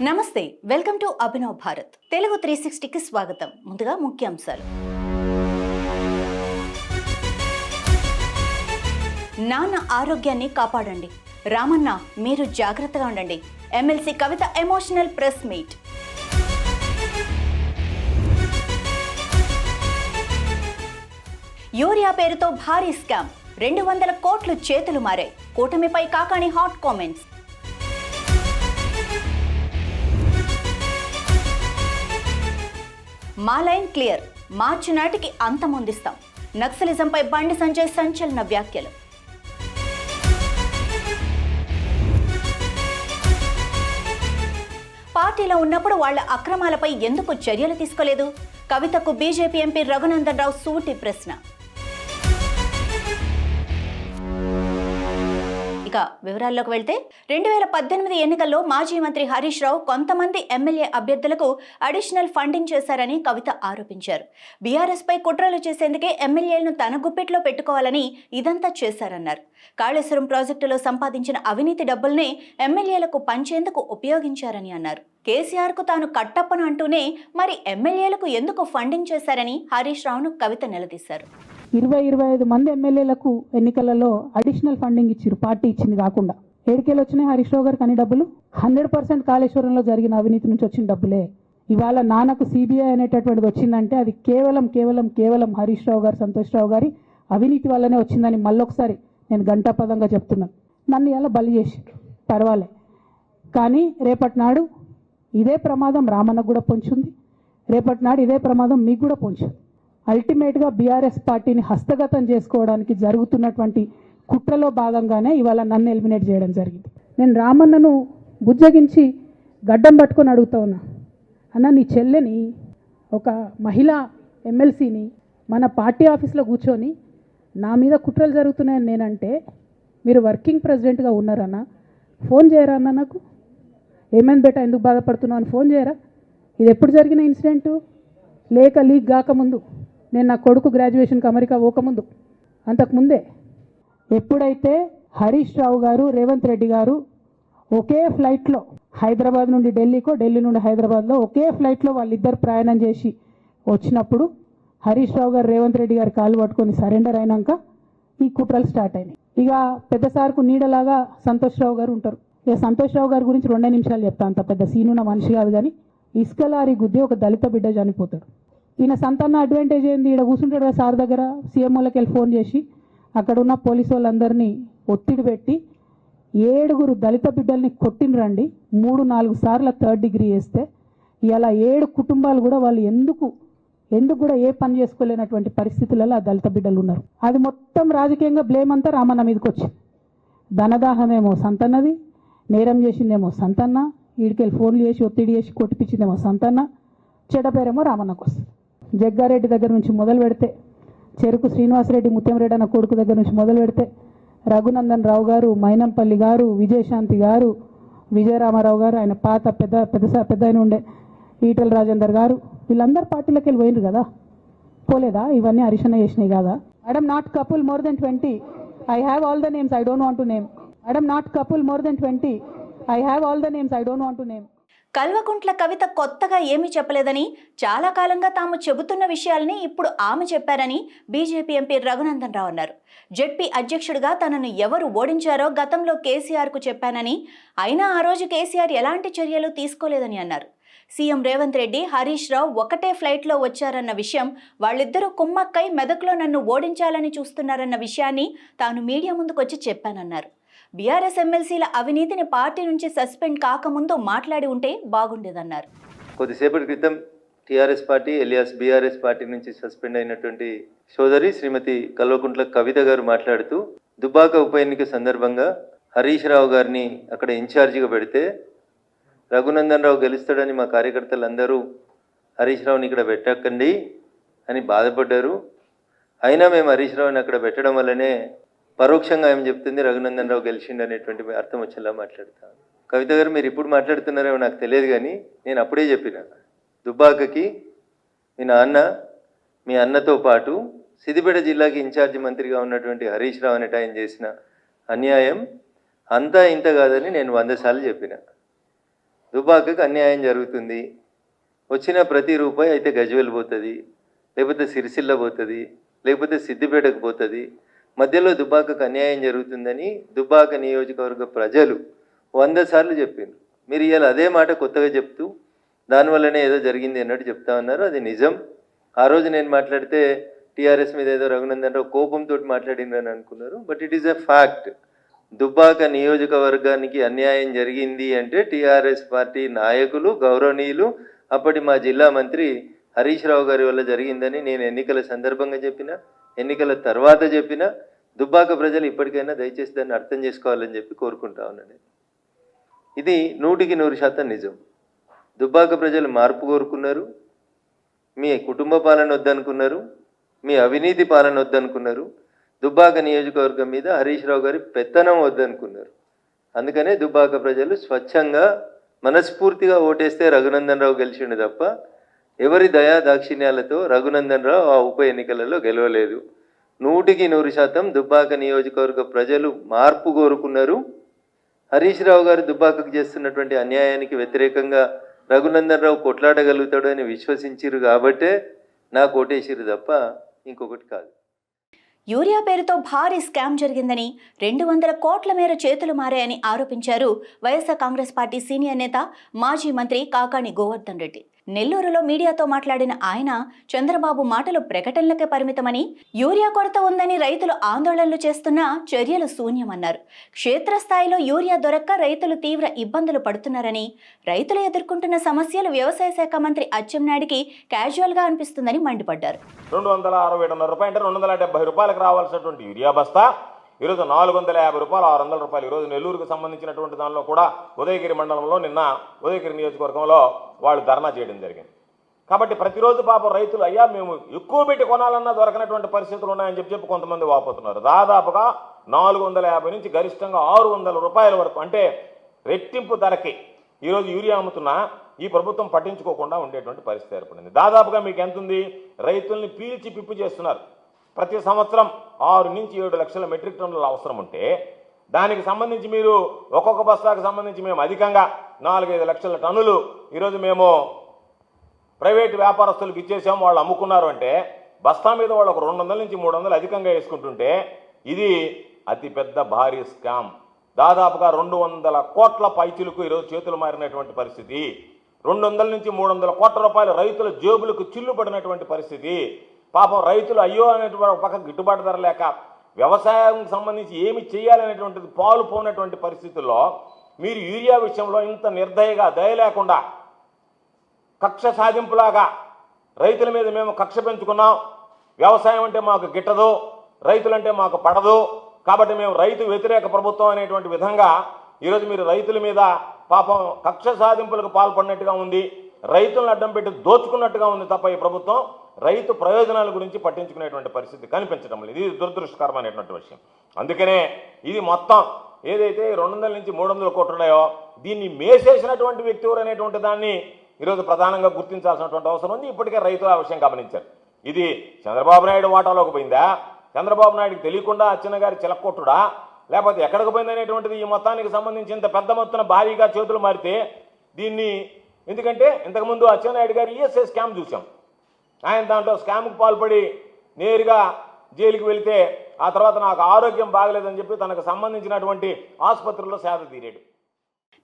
నమస్తే, welcome to Abhinav Bharat Telugu 360కి స్వాగతం. ముందుగా ముఖ్యాంశాలు. నాన్న ఆరోగ్యాన్ని కాపాడండి. రామన్న మీరు జాగ్రత్తగా ఉండండి. ఎమ్మెల్సీ కవిత ఎమోషనల్ ప్రెస్ మీట్. యూరియా పేరుతో భారీ స్కామ్, 200 కోట్లు చేతులు మారాయి. కూటమిపై కాకాణి హాట్ కామెంట్స్. మా లైన్ క్లియర్, మార్చి నాటికి అంతమొందిస్తాం. నక్సలిజంపై బండి సంజయ్ సంచలన వ్యాఖ్యలు. పార్టీలో ఉన్నప్పుడు వాళ్ల అక్రమాలపై ఎందుకు చర్యలు తీసుకోలేదు? కవితకు బీజేపీ ఎంపీ రఘునందన్ రావు సూటి ప్రశ్న. ఇక వివరాల్లోకి వెళ్తే 2018 ఎన్నికల్లో మాజీ మంత్రి హరీష్ రావు కొంతమంది ఎమ్మెల్యే అభ్యర్థులకు అడిషనల్ ఫండింగ్ చేశారని కవిత ఆరోపించారు. బీఆర్ఎస్ పై కుట్రలు చేసేందుకే ఎమ్మెల్యేలను తన గుప్పెట్లో పెట్టుకోవాలని ఇదంతా చేశారన్నారు. కాళేశ్వరం ప్రాజెక్టులో సంపాదించిన అవినీతి డబ్బుల్నే ఎమ్మెల్యేలకు పంచేందుకు ఉపయోగించారని అన్నారు. కేసీఆర్ కు తాను కట్టప్పను అంటూనే మరి ఎమ్మెల్యేలకు ఎందుకు ఫండింగ్ చేశారని హరీష్ రావును కవిత నిలదీశారు. 20-25 మంది ఎమ్మెల్యేలకు ఎన్నికలలో అడిషనల్ ఫండింగ్ ఇచ్చారు. పార్టీ ఇచ్చింది కాకుండా. ఏడికేలు వచ్చినాయి హరీష్ రావు గారికి అన్ని డబ్బులు? 100% కాళేశ్వరంలో జరిగిన అవినీతి నుంచి వచ్చిన డబ్బులే. ఇవాళ నాన్నకు సిబిఐ అనేటటువంటిది వచ్చిందంటే అది కేవలం హరీష్ రావు గారు, సంతోష్ రావు గారి అవినీతి వల్లనే వచ్చిందని మళ్ళొకసారి నేను ఘంటాపదంగా చెప్తున్నాను. నన్ను ఇలా బలి చేసి పర్వాలే, కానీ రేపటి నాడు ఇదే ప్రమాదం రామన్నకు కూడా పొంచుంది. రేపటి నాడు ఇదే ప్రమాదం మీకు కూడా పొంచుంది. అల్టిమేట్గా బీఆర్ఎస్ పార్టీని హస్తగతం చేసుకోవడానికి జరుగుతున్నటువంటి కుట్రలో భాగంగానే ఇవాళ నన్ను ఎలిమినేట్ చేయడం జరిగింది. నేను రామన్నను బుజ్జగించి గడ్డం పట్టుకొని అడుగుతా ఉన్నా, అన్న నీ చెల్లెని, ఒక మహిళా ఎమ్మెల్సీని మన పార్టీ ఆఫీస్లో కూర్చొని నా మీద కుట్రలు జరుగుతున్నాయని నేనంటే మీరు వర్కింగ్ ప్రెసిడెంట్గా ఉన్నారన్న, ఫోన్ చేయరా అన్న, నాకు ఏమైంది బేటా, ఎందుకు బాధపడుతున్నావు అని ఫోన్ చేయరా? ఇది ఎప్పుడు జరిగిన ఇన్సిడెంటు? లేక లీక్ కాకముందు, నేను నా కొడుకు గ్రాడ్యుయేషన్కి అమెరికా పోకముందు, అంతకుముందే. ఎప్పుడైతే హరీష్ రావు గారు, రేవంత్ రెడ్డి గారు ఒకే ఫ్లైట్లో హైదరాబాద్ నుండి ఢిల్లీకో, ఢిల్లీ నుండి హైదరాబాద్లో ఒకే ఫ్లైట్లో వాళ్ళిద్దరు ప్రయాణం చేసి వచ్చినప్పుడు హరీష్ రావు గారు రేవంత్ రెడ్డి గారు కాలు పట్టుకొని సరెండర్ అయినాక ఈ కుట్రలు స్టార్ట్ అయినాయి. ఇక పెద్ద సార్కు నీడలాగా సంతోష్ రావు గారు ఉంటారు. ఇక సంతోష్ రావు గారి గురించి 2 నిమిషాలు చెప్తాను. అంత పెద్ద సీనున్న మనిషి కాదు, కానీ ఇసుకలారి గుద్ది ఒక దళిత బిడ్డ చనిపోతాడు. ఈయన సంతాన అడ్వాంటేజ్ ఏంది? ఈడ కూర్చుంటాడు కదా సార్ దగ్గర, సీఎంఓలకి వెళ్ళి ఫోన్ చేసి అక్కడ ఉన్న పోలీసు వాళ్ళందరినీ ఒత్తిడి పెట్టి 7 దళిత బిడ్డల్ని కొట్టినరండి. 3-4 సార్లు 3rd డిగ్రీ వేస్తే ఇలా 7 కుటుంబాలు కూడా వాళ్ళు ఎందుకు కూడా ఏ పని చేసుకోలేనటువంటి పరిస్థితులలో ఆ దళిత బిడ్డలు ఉన్నారు. అది మొత్తం రాజకీయంగా బ్లేమ్ అంతా రామన్న మీదకి వచ్చింది. ధనదాహమేమో సంతన్నది, నేరం చేసిందేమో సంతన్న, వీడికెళ్ళి ఫోన్లు చేసి ఒత్తిడి చేసి కొట్టిపించిందేమో సంతన్న, చెడ్డపేరేమో రామన్నకు వస్తుంది. జగ్గారెడ్డి దగ్గర నుంచి మొదలు పెడితే, చెరుకు శ్రీనివాసరెడ్డి ముత్యంరెడ్డి అన్న కొడుకు దగ్గర నుంచి మొదలు పెడితే, రఘునందన్ రావు గారు, మైనంపల్లి గారు, విజయశాంతి గారు, విజయరామారావు గారు, ఆయన పాత పెద్ద ఆయన ఉండే ఈటల రాజేందర్ గారు, వీళ్ళందరూ పార్టీలోకి వెళ్ళి పోయినారు కదా, పోలేదా? ఇవన్నీ హరీషన్న చేసినాయి కదా. Madam not couple more than 20, I have all the names, I don't want to name. Madam not couple more than 20, I have all the names, I don't want to name. Kalvakuntla Kavitha కొత్తగా ఏమీ చెప్పలేదని, చాలా కాలంగా తాము చెబుతున్న విషయాలని ఇప్పుడు ఆమె చెప్పారని బీజేపీ ఎంపీ రఘునందన్ రావు అన్నారు. జెడ్పీ అధ్యక్షుడిగా తనను ఎవరు ఓడించారో గతంలో కేసీఆర్కు చెప్పానని, అయినా ఆ రోజు కేసీఆర్ ఎలాంటి చర్యలు తీసుకోలేదని అన్నారు. సీఎం రేవంత్ రెడ్డి, హరీష్ రావు ఒకటే ఫ్లైట్లో వచ్చారన్న విషయం, వాళ్ళిద్దరూ కుమ్మక్కై మెదక్లో నన్ను ఓడించాలని చూస్తున్నారన్న విషయాన్ని తాను మీడియా ముందుకొచ్చి చెప్పానన్నారు. బీఆర్ఎస్ ఎమ్మెల్సీల అవినీతిని పార్టీ నుంచి సస్పెండ్ కాకముందు మాట్లాడి ఉంటే బాగుండేదన్నారు. కొద్దిసేపటి క్రితం TRS party alias BRS party నుంచి సస్పెండ్ అయినటువంటి సోదరి శ్రీమతి కల్వకుంట్ల కవిత గారు మాట్లాడుతూ, దుబ్బాక ఉప ఎన్నిక సందర్భంగా హరీష్ రావు గారిని అక్కడ ఇన్ఛార్జిగా పెడితే రఘునందన్ రావు గెలుస్తాడని మా కార్యకర్తలందరూ హరీష్ రావుని ఇక్కడ పెట్టకండి అని బాధపడ్డారు. అయినా మేము హరీష్ రావుని అక్కడ పెట్టడం వల్లనే పరోక్షంగా ఏం చెప్తుంది రఘునందన్ రావు గెలిచిండు అనేటువంటి అర్థం వచ్చేలా మాట్లాడతాను. కవిత గారు మీరు ఇప్పుడు మాట్లాడుతున్నారేమో నాకు తెలియదు, కానీ నేను అప్పుడే చెప్పిన, దుబ్బాకకి మీ అన్నతో పాటు సిద్దిపేట జిల్లాకి ఇన్ఛార్జి మంత్రిగా ఉన్నటువంటి హరీష్ రావు అనేట ఆయన చేసిన అన్యాయం అంతా ఇంత కాదని నేను 100 సార్లు చెప్పిన. దుబ్బాకకు అన్యాయం జరుగుతుంది, వచ్చిన ప్రతి రూపాయి అయితే గజ్వేల్ పోతుంది, లేకపోతే సిరిసిల్ల పోతుంది, లేకపోతే సిద్దిపేటకు పోతుంది, మధ్యలో దుబ్బాకకు అన్యాయం జరుగుతుందని దుబ్బాక నియోజకవర్గ ప్రజలు 100 సార్లు చెప్పిండ్రు. మీరు ఇవాళ అదే మాట కొత్తగా చెప్తూ దానివల్లనే ఏదో జరిగింది అన్నట్టు చెప్తా ఉన్నారు. అది నిజం. ఆ రోజు నేను మాట్లాడితే టీఆర్ఎస్ మీద ఏదో రఘునందన్ రావు కోపంతో మాట్లాడిందని అనుకున్నారు. But it is a fact. Dubbaka నియోజకవర్గానికి అన్యాయం జరిగింది అంటే టీఆర్ఎస్ పార్టీ నాయకులు, గౌరవనీయులు, అప్పటి మా జిల్లా మంత్రి హరీష్ రావు గారి వల్ల జరిగిందని నేను ఎన్నికల సందర్భంగా చెప్పిన, ఎన్నికల తర్వాత చెప్పిన. దుబ్బాక ప్రజలు ఇప్పటికైనా దయచేసి దాన్ని అర్థం చేసుకోవాలని చెప్పి కోరుకుంటా ఉన్నాను. ఇది 100% నిజం. దుబ్బాక ప్రజలు మార్పు కోరుకున్నారు. మీ కుటుంబ పాలన వద్దనుకున్నారు, మీ అవినీతి పాలన వద్దనుకున్నారు, దుబ్బాక నియోజకవర్గం మీద హరీష్ రావు గారి పెత్తనం వద్దనుకున్నారు. అందుకనే దుబ్బాక ప్రజలు స్వచ్ఛంగా మనస్ఫూర్తిగా ఓటేస్తే రఘునందన్ రావు గెలిచిండు తప్ప ఎవరి దయా దాక్షిణ్యాలతో రఘునందన్ రావు ఆ ఉప ఎన్నికలలో గెలవలేదు. 100% దుబ్బాక నియోజకవర్గ ప్రజలు మార్పు కోరుకున్నారు. హరీష్ రావు గారు దుబ్బాకకు చేస్తున్నటువంటి అన్యాయానికి వ్యతిరేకంగా రఘునందన్ రావు కొట్లాడగలుగుతాడు అని విశ్వసించిరు కాబట్టే నాకు ఓటేసిరు తప్ప ఇంకొకటి కాదు. యూరియా పేరుతో భారీ స్కామ్ జరిగిందని 200 కోట్ల మేర చేతులు మారాయని ఆరోపించారు వైఎస్ఆర్ కాంగ్రెస్ పార్టీ సీనియర్ నేత మాజీ మంత్రి కాకాణి గోవర్ధన్ రెడ్డి. నెల్లూరులో మీడియాతో మాట్లాడిన ఆయన చంద్రబాబు మాటలు ప్రకటనలకే పరిమితమని, యూరియా కొరత ఉందని రైతులు ఆందోళనలు చేస్తున్నా చర్యలు శూన్యమన్నారు. క్షేత్రస్థాయిలో యూరియా దొరక్క రైతులు తీవ్ర ఇబ్బందులు పడుతున్నారని, రైతులు ఎదుర్కొంటున్న సమస్యలు వ్యవసాయ శాఖ మంత్రి అచ్చెన్నాయుడికి క్యాజువల్గా అనిపిస్తుందని మండిపడ్డారు. 267 రూపాయలు అంటే 270 రూపాయలకు రావాల్సినటువంటి యూరియా బస్తా ఈరోజు 450 రూపాయలు, 600 రూపాయలు. ఈరోజు నెల్లూరుకు సంబంధించినటువంటి దానిలో కూడా ఉదయగిరి మండలంలో నిన్న ఉదయగిరి నియోజకవర్గంలో వాళ్ళు ధర్నా చేయడం జరిగింది. కాబట్టి ప్రతిరోజు పాపం రైతులు అయ్యా మేము ఎక్కువ పెట్టి కొనాలన్నా దొరకనటువంటి పరిస్థితులు ఉన్నాయని చెప్పి కొంతమంది వాపోతున్నారు. దాదాపుగా 450 నుంచి గరిష్టంగా 600 రూపాయల వరకు అంటే రెట్టింపు ధరకి ఈరోజు యూరియా అమ్ముతున్నా ఈ ప్రభుత్వం పట్టించుకోకుండా ఉండేటువంటి పరిస్థితి ఏర్పడింది. దాదాపుగా మీకు ఎంత ఉంది? రైతుల్ని పీల్చి పిప్పు చేస్తున్నారు. ప్రతి సంవత్సరం 6 నుంచి 7 లక్షల మెట్రిక్ టన్నుల అవసరం ఉంటే దానికి సంబంధించి మీరు ఒక్కొక్క బస్తాకు సంబంధించి మేము అధికంగా 4-5 లక్షల టన్నులు ఈరోజు మేము ప్రైవేట్ వ్యాపారస్తులకు ఇచ్చేసాము, వాళ్ళు అమ్ముకున్నారు అంటే బస్తా మీద వాళ్ళు ఒక 200 నుంచి 300 అధికంగా వేసుకుంటుంటే ఇది అతిపెద్ద భారీ స్కామ్. దాదాపుగా 200 కోట్ల పైచిలకు ఈరోజు చేతులు మారినటువంటి పరిస్థితి. 200 నుంచి 300 కోట్ల రూపాయలు రైతుల జేబులకు చిల్లు పడినటువంటి పరిస్థితి. పాపం రైతులు అయ్యో అనేటువంటి ఒక పక్క గిట్టుబాటు ధర లేక వ్యవసాయానికి సంబంధించి ఏమి చేయాలనేటువంటిది పాలు పోనటువంటి పరిస్థితుల్లో మీరు యూరియా విషయంలో ఇంత నిర్దయగా, దయ లేకుండా, కక్ష సాధింపులాగా రైతుల మీద మేము కక్ష పెంచుకున్నాం, వ్యవసాయం అంటే మాకు గిట్టదు, రైతులంటే మాకు పడదు, కాబట్టి మేము రైతు వ్యతిరేక ప్రభుత్వం అనేటువంటి విధంగా ఈరోజు మీరు రైతుల మీద పాపం కక్ష సాధింపులకు పాల్పడినట్టుగా ఉంది, రైతులను అడ్డం పెట్టి దోచుకున్నట్టుగా ఉంది తప్ప ఈ ప్రభుత్వం రైతు ప్రయోజనాల గురించి పట్టించుకునేటువంటి పరిస్థితి కనిపించడం లేదు. ఇది దురదృష్టకరమైనటువంటి విషయం. అందుకనే ఇది మొత్తం ఏదైతే 200 నుంచి 300 కోట్లు ఉన్నాయో దీన్ని మేసేసినటువంటి వ్యక్తి ఎవరు అనేటువంటి దాన్ని ఈరోజు ప్రధానంగా గుర్తించాల్సినటువంటి అవసరం ఉంది. ఇప్పటికే రైతులు ఆ విషయం గమనించారు. ఇది చంద్రబాబు నాయుడు వాటాలోకి పోయిందా, చంద్రబాబు నాయుడికి తెలియకుండా అచ్చెన్న గారి చిలక్కొట్టుడా, లేకపోతే ఎక్కడికి పోయిందనేటువంటిది ఈ మొత్తానికి సంబంధించి ఇంత పెద్ద మొత్తం భారీగా చేతులు మారితే దీన్ని, ఎందుకంటే ఇంతకుముందు అచ్చెన్నాయుడు గారు ఈఎస్ఐ స్కామ్ చూసాం. ఆయన దాంట్లో స్కామ్కు పాల్పడి నేరుగా జైలుకి వెళితే ఆ తర్వాత నాకు ఆరోగ్యం బాగలేదని చెప్పి తనకు సంబంధించినటువంటి ఆసుపత్రిలో సేద తీరాడు.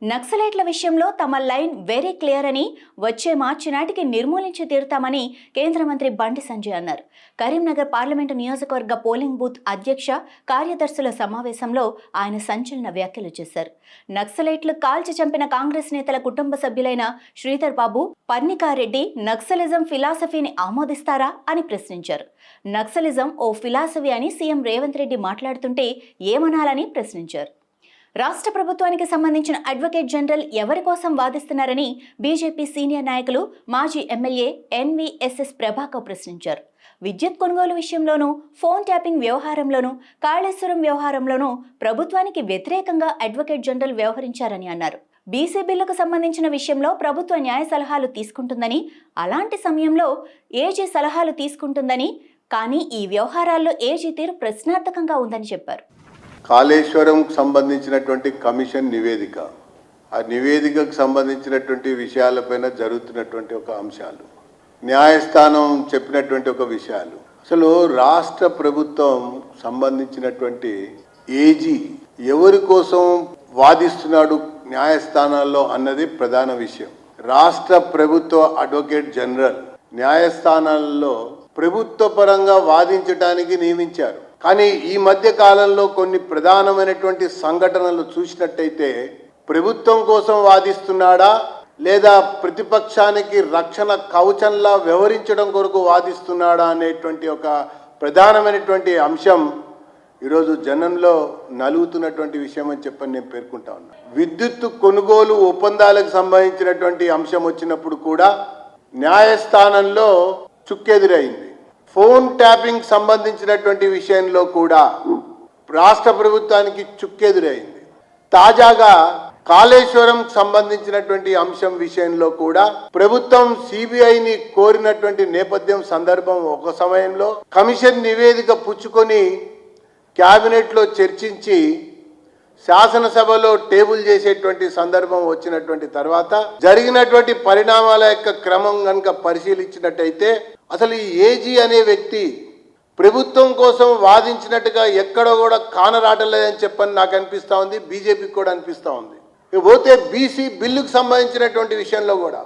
నక్సలైట్ల విషయంలో తమ లైన్ వెరీ క్లియర్ అని, వచ్చే మార్చి నాటికి నిర్మూలించి తీరుతామని కేంద్ర మంత్రి బండి సంజయ్ అన్నారు. కరీంనగర్ పార్లమెంటు నియోజకవర్గ పోలింగ్ బూత్ అధ్యక్ష కార్యదర్శుల సమావేశంలో ఆయన సంచలన వ్యాఖ్యలు చేశారు. నక్సలైట్లు కాల్చి చంపిన కాంగ్రెస్ నేతల కుటుంబ సభ్యులైన శ్రీధర్ బాబు, పర్నికారెడ్డి నక్సలిజం ఫిలాసఫీని ఆమోదిస్తారా అని ప్రశ్నించారు. నక్సలిజం ఓ ఫిలాసఫీ అని సీఎం రేవంత్ రెడ్డి మాట్లాడుతుంటే ఏమనాలని ప్రశ్నించారు. రాష్ట్ర ప్రభుత్వానికి సంబంధించిన అడ్వకేట్ జనరల్ ఎవరి కోసం వాదిస్తున్నారని బీజేపీ సీనియర్ నాయకులు మాజీ ఎమ్మెల్యే ఎన్వీఎస్ఎస్ ప్రభాకర్ ప్రశ్నించారు. విద్యుత్ కొనుగోలు విషయంలోనూ, ఫోన్ ట్యాపింగ్ వ్యవహారంలోనూ, కాళేశ్వరం వ్యవహారంలోనూ ప్రభుత్వానికి వ్యతిరేకంగా అడ్వకేట్ జనరల్ వ్యవహరించారని అన్నారు. బీసీ బిల్లుకు సంబంధించిన విషయంలో ప్రభుత్వ న్యాయ సలహాలు తీసుకుంటుందని, అలాంటి సమయంలో ఏజీ సలహాలు తీసుకుంటుందని, కానీ ఈ వ్యవహారాల్లో ఏజీ తీరు ప్రశ్నార్థకంగా ఉందని చెప్పారు. కాళేశ్వరం సంబంధించినటువంటి కమిషన్ నివేదిక ఆ నివేదికకు సంబంధించినటువంటి విషయాలపైన జరుగుతున్నటువంటి ఒక అంశాలు, న్యాయస్థానం చెప్పినటువంటి ఒక విషయాలు, అసలు రాష్ట్ర ప్రభుత్వం సంబంధించినటువంటి ఏజీ ఎవరి కోసం వాదిస్తున్నాడు న్యాయస్థానాల్లో అన్నది ప్రధాన విషయం. రాష్ట్ర ప్రభుత్వ అడ్వకేట్ జనరల్ న్యాయస్థానాల్లో ప్రభుత్వ పరంగా వాదించడానికి నియమించారు. కానీ ఈ మధ్య కాలంలో కొన్ని ప్రధానమైనటువంటి సంఘటనలు చూసినట్టయితే ప్రభుత్వం కోసం వాదిస్తున్నాడా లేదా ప్రతిపక్షానికి రక్షణ కవచంలా వ్యవహరించడం కొరకు వాదిస్తున్నాడా అనేటువంటి ఒక ప్రధానమైనటువంటి అంశం ఈరోజు జనంలో నలుగుతున్నటువంటి విషయం అని చెప్పని నేను పేర్కొంటా ఉన్నా. విద్యుత్ కొనుగోలు ఒప్పందాలకు సంబంధించినటువంటి అంశం వచ్చినప్పుడు కూడా న్యాయస్థానంలో చుక్కెదురైంది. ఫోన్ ట్యాపింగ్ సంబంధించినటువంటి విషయంలో కూడా రాష్ట్ర ప్రభుత్వానికి చుక్కెదురైంది. తాజాగా కాళేశ్వరం సంబంధించినటువంటి అంశం విషయంలో కూడా ప్రభుత్వం సిబిఐని కోరినటువంటి నేపథ్యం సందర్భం ఒక సమయంలో కమిషన్ నివేదిక పుచ్చుకొని క్యాబినెట్లో చర్చించి శాసనసభలో టేబుల్ చేసేటువంటి సందర్భం వచ్చినటువంటి తర్వాత జరిగినటువంటి పరిణామాల యొక్క క్రమం కనుక పరిశీలించినట్టయితే అసలు ఈ ఏజీ అనే వ్యక్తి ప్రభుత్వం కోసం వాదించినట్టుగా ఎక్కడ కూడా కానరాటలేదని చెప్పని నాకు అనిపిస్తూ ఉంది, బీజేపీకి కూడా అనిపిస్తూ ఉంది. పోతే బీసీ బిల్లుకు సంబంధించినటువంటి విషయంలో కూడా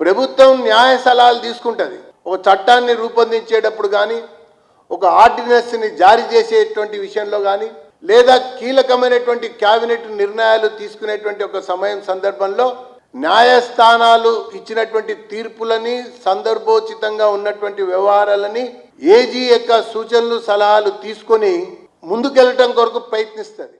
ప్రభుత్వం న్యాయ సలహాలు తీసుకుంటుంది. ఒక చట్టాన్ని రూపొందించేటప్పుడు కానీ ఒక ఆర్డినెన్స్ని జారీ చేసేటువంటి విషయంలో కానీ లేదా కీలకమైనటువంటి క్యాబినెట్ నిర్ణయాలు తీసుకునేటువంటి ఒక సందర్భంలో న్యాయస్థానాలు ఇచ్చినటువంటి తీర్పులని సందర్భోచితంగా ఉన్నటువంటి వ్యవహారాలని ఏజీ యొక్క సూచనలు సలహాలు తీసుకొని ముందుకెళ్ళటం కొరకు ప్రయత్నిస్తుంది.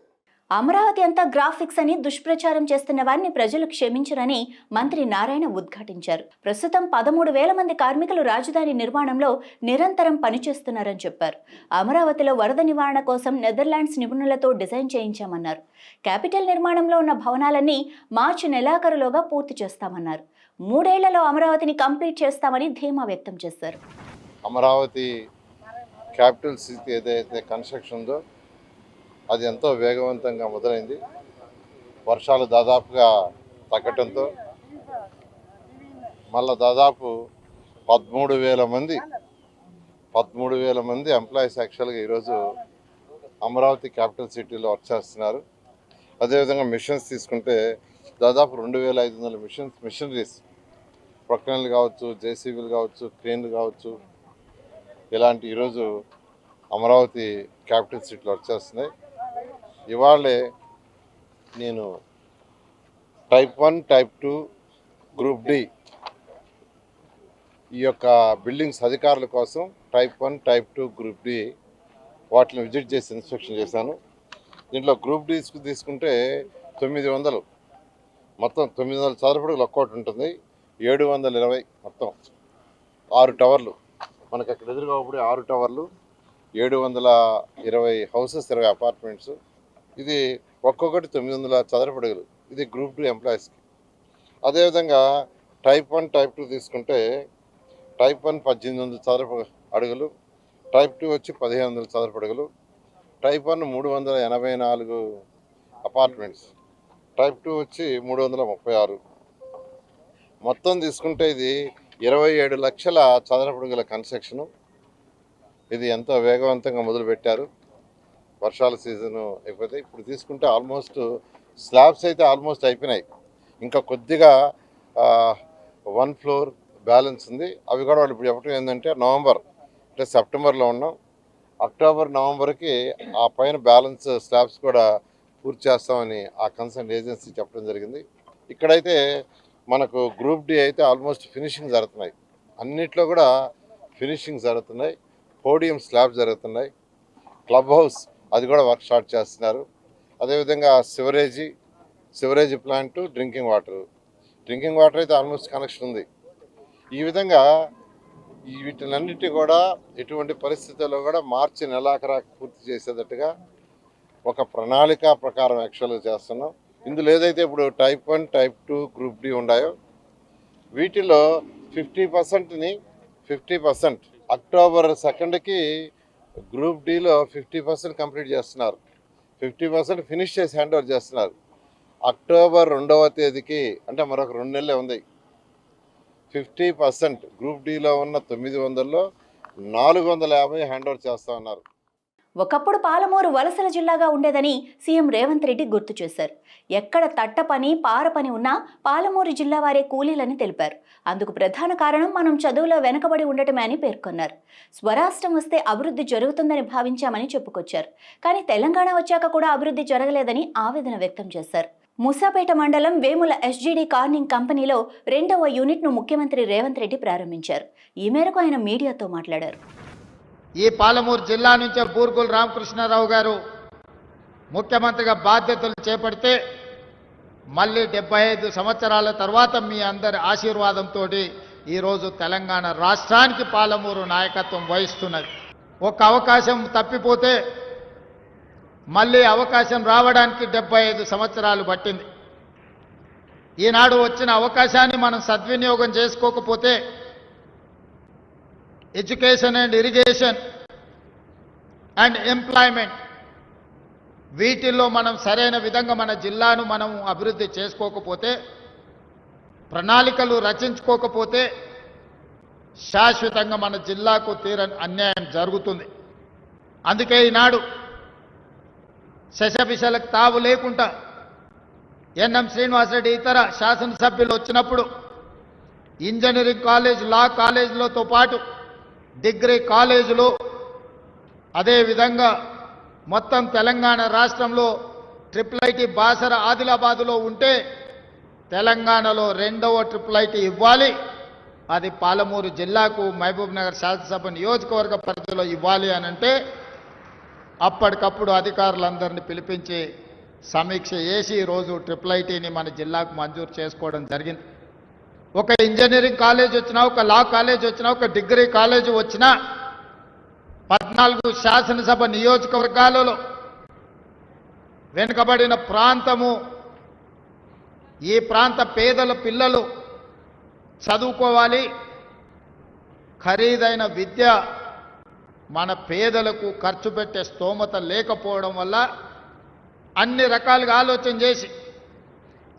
అమరావతి అంతా గ్రాఫిక్స్ అని దుష్ప్రచారం చేస్తున్న వారిని ప్రజలు క్షమించరని మంత్రి నారాయణ ఉద్ఘాటించారు. ప్రస్తుతం 13,000 మంది కార్మికులు రాజధాని నిర్మాణంలో నిరంతరం పనిచేస్తున్నారని చెప్పారు. అమరావతిలో వరద నివారణ కోసం నెదర్లాండ్స్ నిపుణులతో డిజైన్ చేయించామన్నారు. క్యాపిటల్ నిర్మాణంలో ఉన్న భవనాలన్నీ మార్చి నెలాఖరులోగా పూర్తి చేస్తామన్నారు. 3 ఏళ్లలో అమరావతిని కంప్లీట్ చేస్తామని ధీమా వ్యక్తం చేశారు. అమరావతి క్యాపిటల్ సిటీ ఏదైతే కన్స్ట్రక్షన్ ఉందో అది ఎంతో వేగవంతంగా మొదలైంది. వర్షాలు దాదాపుగా తగ్గటంతో మళ్ళీ దాదాపు 13,000 మంది ఎంప్లాయీస్ యాక్చువల్గా ఈరోజు అమరావతి క్యాపిటల్ సిటీలో వర్క్ చేస్తున్నారు. అదేవిధంగా మిషన్స్ తీసుకుంటే దాదాపు 2,500 మిషనరీస్, ప్రొక్లైన్లు కావచ్చు, జేసీబీలు కావచ్చు, క్రేన్లు కావచ్చు, ఇలాంటి ఈరోజు అమరావతి క్యాపిటల్ సిటీలో వర్క్ చేస్తున్నాయి. ఇవాళే నేను టైప్ 1, టైప్ 2, గ్రూప్ డి ఈ యొక్క బిల్డింగ్స్ అధికారుల కోసం టైప్ 1, టైప్ 2, గ్రూప్ డి వాటిని విజిట్ చేసి ఇన్స్పెక్షన్ చేశాను. దీంట్లో గ్రూప్ డి తీసుకుంటే 900 మొత్తం 900 చదరపడుగులు ఒక్కోటి ఉంటుంది. 720 మొత్తం 6 టవర్లు మనకు అక్కడ ఎదురుగా ఒకటి 6 టవర్లు, 720 హౌసెస్, 20 అపార్ట్మెంట్స్. ఇది ఒక్కొక్కటి 900 చదరపడుగులు. ఇది గ్రూప్ 2 ఎంప్లాయీస్కి. అదేవిధంగా టైప్ 1, టైప్ 2 తీసుకుంటే టైప్ 1 1800 చదరపు అడుగులు, టైప్ 2 వచ్చి 1500 చదరపడుగులు, టైప్ 1 384 అపార్ట్మెంట్స్, టైప్ 2 వచ్చి 336. మొత్తం తీసుకుంటే ఇది 27 లక్షల చదరపడుగుల కన్స్ట్రక్షను. ఇది ఎంతో వేగవంతంగా మొదలుపెట్టారు. వర్షాల సీజను అయిపోతే ఇప్పుడు తీసుకుంటే ఆల్మోస్ట్ స్లాబ్స్ అయితే ఆల్మోస్ట్ అయిపోయినాయి. ఇంకా కొద్దిగా 1 ఫ్లోర్ బ్యాలెన్స్ ఉంది. అవి కూడా వాళ్ళు ఇప్పుడు చెప్పడం ఏంటంటే నవంబర్ అంటే సెప్టెంబర్లో ఉన్నాం, అక్టోబర్ నవంబర్కి ఆ పైన బ్యాలెన్స్ స్లాబ్స్ కూడా పూర్తి చేస్తామని ఆ కన్సర్న్ ఏజెన్సీ చెప్పడం జరిగింది. ఇక్కడైతే మనకు గ్రూప్ డి అయితే ఆల్మోస్ట్ ఫినిషింగ్ జరుగుతున్నాయి. అన్నిట్లో కూడా ఫినిషింగ్ జరుగుతున్నాయి. పోడియం స్లాబ్ జరుగుతున్నాయి. క్లబ్ హౌస్ అది కూడా వర్క్ స్టార్ట్ చేస్తున్నారు. అదేవిధంగా సివరేజీ ప్లాంట్, డ్రింకింగ్ వాటర్ అయితే ఆల్మోస్ట్ కనెక్షన్ ఉంది. ఈ విధంగా వీటినన్నిటి కూడా ఎటువంటి పరిస్థితుల్లో కూడా మార్చి నెలాఖరాకు పూర్తి చేసేటట్టుగా ఒక ప్రణాళిక ప్రకారం యాక్చువల్గా చేస్తున్నాం. ఇందులో ఏదైతే ఇప్పుడు టైప్ 1, టైప్ 2, గ్రూప్ డి ఉన్నాయో వీటిలో 50% అక్టోబర్ 2కి గ్రూప్ డిలో 50% కంప్లీట్ చేస్తున్నారు. 50% ఫినిష్ చేసి హ్యాండ్ ఓవర్ చేస్తున్నారు. అక్టోబర్ 2వ తేదీకి అంటే మరొక 2 నెలలే ఉంది. 50% గ్రూప్ డిలో ఉన్న 900లో 450 హ్యాండ్ ఓవర్ చేస్తా ఉన్నారు. ఒకప్పుడు పాలమూరు వలసల జిల్లాగా ఉండేదని సీఎం రేవంత్ రెడ్డి గుర్తు చేశారు. ఎక్కడ తట్ట పని పార పని ఉన్నా పాలమూరు జిల్లా వారే కూలీలని తెలిపారు. అందుకు ప్రధాన కారణం మనం చదువులో వెనకబడి ఉండటమే అని పేర్కొన్నారు. స్వరాష్ట్రం వస్తే అభివృద్ధి జరుగుతుందని భావించామని చెప్పుకొచ్చారు. కానీ తెలంగాణ వచ్చాక కూడా అభివృద్ధి జరగలేదని ఆవేదన వ్యక్తం చేశారు. ముసాపేట మండలం వేముల ఎస్జీడీ కార్నింగ్ కంపెనీలో 2వ యూనిట్ను ముఖ్యమంత్రి రేవంత్ రెడ్డి ప్రారంభించారు. ఈ మేరకు ఆయన మీడియాతో మాట్లాడారు. ఈ పాలమూరు జిల్లా నుంచే బూర్గుల రామకృష్ణారావు గారు ముఖ్యమంత్రిగా బాధ్యతలు చేపడితే మళ్ళీ 75 సంవత్సరాల తర్వాత మీ అందరి ఆశీర్వాదంతో ఈరోజు తెలంగాణ రాష్ట్రానికి పాలమూరు నాయకత్వం వహిస్తున్నది. ఒక అవకాశం తప్పిపోతే మళ్ళీ అవకాశం రావడానికి 75 సంవత్సరాలు పట్టింది. ఈనాడు వచ్చిన అవకాశాన్ని మనం సద్వినియోగం చేసుకోకపోతే education and irrigation and employment వీటిల్లో మనం సరైన విధంగా మన జిల్లాను మనం అభివృద్ధి చేసుకోకపోతే, ప్రణాళికలు రచించుకోకపోతే శాశ్వతంగా మన జిల్లాకు తీరని అన్యాయం జరుగుతుంది. అందుకే ఈనాడు శశభిషలకు తావు లేకుండా ఎన్ఎం శ్రీనివాసరెడ్డి ఇతర శాసనసభ్యులు వచ్చినప్పుడు ఇంజనీరింగ్ కాలేజ్, లా కాలేజీలతో పాటు డిగ్రీ కాలేజీలు, అదేవిధంగా మొత్తం తెలంగాణ రాష్ట్రంలో ట్రిపుల్ బాసర ఆదిలాబాదులో ఉంటే తెలంగాణలో 2వ ట్రిపుల్ ఐటీ ఇవ్వాలి. అది పాలమూరు జిల్లాకు మహబూబ్ నగర్ శాసనసభ నియోజకవర్గ పరిధిలో ఇవ్వాలి అని అంటే అప్పటికప్పుడు అధికారులందరినీ పిలిపించి సమీక్ష చేసి ఈరోజు ట్రిపుల్ ఐటీని మన జిల్లాకు మంజూరు చేసుకోవడం జరిగింది. ఒక ఇంజనీరింగ్ కాలేజ్ వచ్చినా, ఒక లా కాలేజ్ వచ్చినా, ఒక డిగ్రీ కాలేజ్ వచ్చినా 14 శాసనసభ నియోజకవర్గాలలో వెనుకబడిన ప్రాంతము, ఈ ప్రాంత పేదల పిల్లలు చదువుకోవాలి. ఖరీదైన విద్య మన పేదలకు ఖర్చు పెట్టే స్తోమత లేకపోవడం వల్ల అన్ని రకాలుగా ఆలోచన చేసి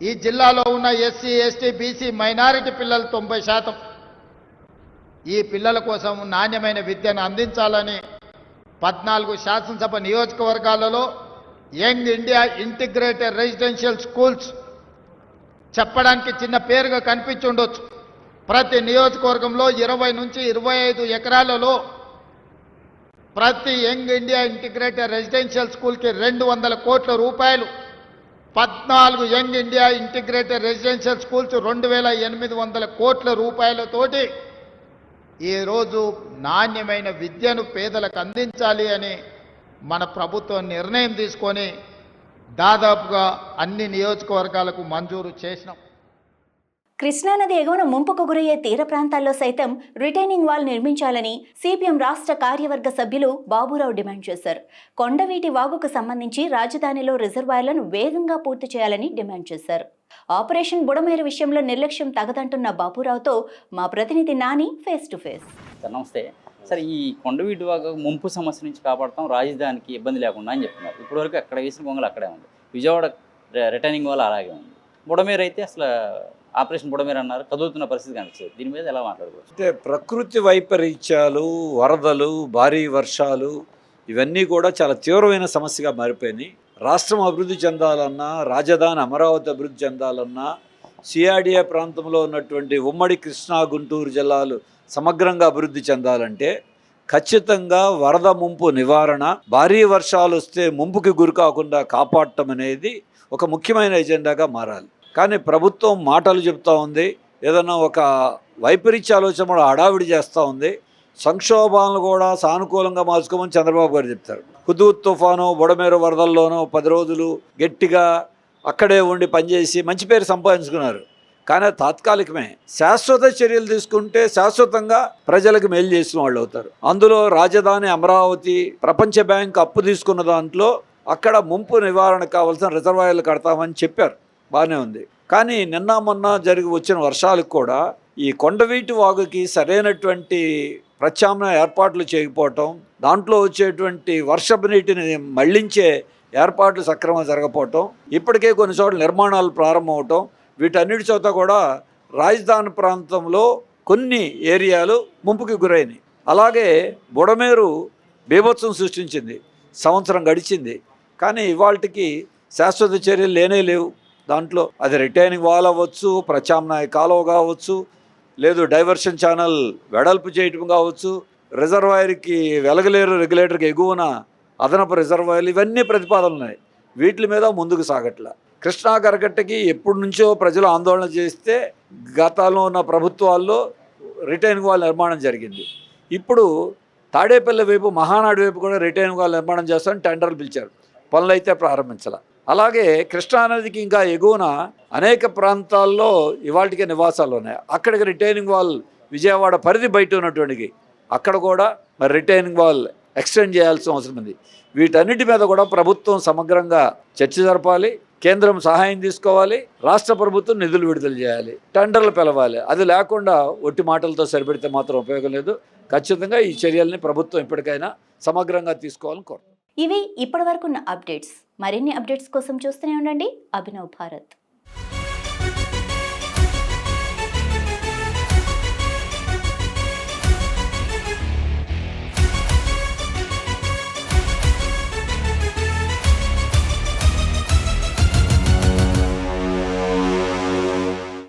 ఈ జిల్లాలో ఉన్న ఎస్సీ, ఎస్టీ, బీసీ, మైనారిటీ పిల్లలు 90% ఈ పిల్లల కోసం నాణ్యమైన విద్యను అందించాలని 14 శాసనసభ నియోజకవర్గాలలో young India integrated residential schools చెప్పడానికి చిన్న పేరుగా కనిపించి ఉండొచ్చు. ప్రతి నియోజకవర్గంలో 20 నుంచి 25 ఎకరాలలో ప్రతి యంగ్ ఇండియా ఇంటిగ్రేటెడ్ రెసిడెన్షియల్ స్కూల్కి 200 కోట్ల రూపాయలు, 14 young India integrated residential schools 2800 కోట్ల రూపాయలతోటి ఈరోజు నాణ్యమైన విద్యను పేదలకు అందించాలి అని మన ప్రభుత్వం నిర్ణయం తీసుకొని దాదాపుగా అన్ని నియోజకవర్గాలకు మంజూరు చేసినాం. కృష్ణానది ఎగువన ముంపుకు గురయ్యే తీర ప్రాంతాల్లో సైతం రిటైనింగ్ వాల్ నిర్మించాలని సిపిఎం రాష్ట్ర కార్యవర్గ సభ్యులు బాబురావు డిమాండ్ చేశారు. కొండవీటి వాగుకు సంబంధించి రాజధానిలో రిజర్వాయర్లను వేగంగా పూర్తి చేయాలని డిమాండ్ చేశారు. ఆపరేషన్ బుడమేరు విషయంలో నిర్లక్ష్యం తగదంటున్న బాబురావుతో మా ప్రతినిధి నాని ఫేస్ టు ఫేస్. నమస్తే సార్, ఈ కొండవీటి వాగు ముంపు సమస్య నుంచి కాపాడతాం, రాజధానికి ఇబ్బంది లేకుండా అని చెప్తున్నారు. ఇప్పటివరకు అక్కడ వేసిన గొంగలు అక్కడే ఉంది, విజయవాడ రిటైనింగ్ వాల్ అలాగే ఉంది. బుడమేరు అయితే అసలు ఆపరేషన్ బుడమేరు అన్నారు, కదులుతున్న పరిస్థితి కనిపిస్తుంది. దీని మీద ఎలా మాట్లాడుకోవచ్చు? అంటే ప్రకృతి వైపరీత్యాలు, వరదలు, భారీ వర్షాలు ఇవన్నీ కూడా చాలా తీవ్రమైన సమస్యగా మారిపోయినాయి. రాష్ట్రం అభివృద్ధి చెందాలన్నా, రాజధాని అమరావతి అభివృద్ధి చెందాలన్నా, సిఆర్డిఏ ప్రాంతంలో ఉన్నటువంటి ఉమ్మడి కృష్ణా గుంటూరు జిల్లాలు సమగ్రంగా అభివృద్ధి చెందాలంటే ఖచ్చితంగా వరద ముంపు నివారణ, భారీ వర్షాలు వస్తే ముంపుకి గురి కాకుండా కాపాడటం అనేది ఒక ముఖ్యమైన ఎజెండాగా మారాలి. కానీ ప్రభుత్వం మాటలు చెప్తూ ఉంది, ఏదన్నా ఒక వైపరీత్య ఆలోచన కూడా హడావిడి చేస్తూ ఉంది. సంక్షోభాలను కూడా సానుకూలంగా మార్చుకోమని చంద్రబాబు గారు చెప్తారు. హుదూద్ తుఫాను, బుడమేరు వరదల్లోనూ 10 రోజులు గట్టిగా అక్కడే ఉండి పనిచేసి మంచి పేరు సంపాదించుకున్నారు. కానీ తాత్కాలికమే. శాశ్వత చర్యలు తీసుకుంటే శాశ్వతంగా ప్రజలకు మేలు చేసిన వాళ్ళు అవుతారు. అందులో రాజధాని అమరావతి, ప్రపంచ బ్యాంక్ అప్పు తీసుకున్న దాంట్లో అక్కడ ముంపు నివారణ కావాల్సిన రిజర్వాయర్లు కడతామని చెప్పారు, బాగానే ఉంది. కానీ నిన్న మొన్న వచ్చిన వర్షాలకు కూడా ఈ కొండవీటి వాగుకి సరైనటువంటి ప్రత్యామ్నాయ ఏర్పాట్లు చేయకపోవటం, దాంట్లో వచ్చేటువంటి వర్షపు నీటిని మళ్లించే ఏర్పాట్లు సక్రమంగా జరగకపోవటం, ఇప్పటికే కొన్ని చోట్ల నిర్మాణాలు ప్రారంభమవటం, వీటన్నిటి చోట కూడా రాజధాని ప్రాంతంలో కొన్ని ఏరియాలు ముంపుకి గురైనాయి. అలాగే బుడమేరు బీభత్సం సృష్టించింది. సంవత్సరం గడిచింది, కానీ ఇవాళకి శాశ్వత చర్యలు లేవు. దాంట్లో అది రిటైనింగ్ వాల్ అవ్వచ్చు, ప్రత్యామ్నాయ కాలువ కావచ్చు, లేదు డైవర్షన్ ఛానల్ వెడల్పు చేయటం కావచ్చు, రిజర్వాయర్కి వెలగలేరు రెగ్యులేటర్కి ఎగువన అదనపు రిజర్వాయర్లు, ఇవన్నీ ప్రతిపాదనలు ఉన్నాయి. వీటి మీద ముందుకు సాగట్లా. కృష్ణా కరకట్టకి ఎప్పటి నుంచో ప్రజలు ఆందోళన చేస్తే గతంలో ఉన్న ప్రభుత్వాల్లో రిటైనింగ్ వాల్ నిర్మాణం జరిగింది. ఇప్పుడు తాడేపల్లి వైపు, మహానాడు వైపు కూడా రిటైనింగ్ వాల్ నిర్మాణం చేస్తామని టెండర్లు పిలిచారు, పనులు అయితే ప్రారంభించాల. అలాగే కృష్ణానదికి ఇంకా ఎగువన అనేక ప్రాంతాల్లో ఇవాళకే నివాసాలు ఉన్నాయి. అక్కడికి రిటైనింగ్ వాల్ విజయవాడ పరిధి బయట ఉన్నటువంటికి అక్కడ కూడా మరి రిటైనింగ్ వాల్ ఎక్స్టెండ్ చేయాల్సిన అవసరం ఉంది. వీటన్నిటి మీద కూడా ప్రభుత్వం సమగ్రంగా చర్చ జరపాలి, కేంద్రం సహాయం తీసుకోవాలి, రాష్ట్ర ప్రభుత్వం నిధులు విడుదల చేయాలి, టెండర్లు పిలవాలి. అది లేకుండా ఒట్టి మాటలతో సరిపెడితే మాత్రం ఉపయోగం లేదు. ఖచ్చితంగా ఈ చర్యల్ని ప్రభుత్వం ఇప్పటికైనా సమగ్రంగా తీసుకోవాలని కోరుతున్నాను. ఇవి ఇప్పటివరకున్న అప్డేట్స్. మరిన్ని అప్డేట్స్ కోసం చూస్తూనే ఉండండి అభినవ్ భారత్.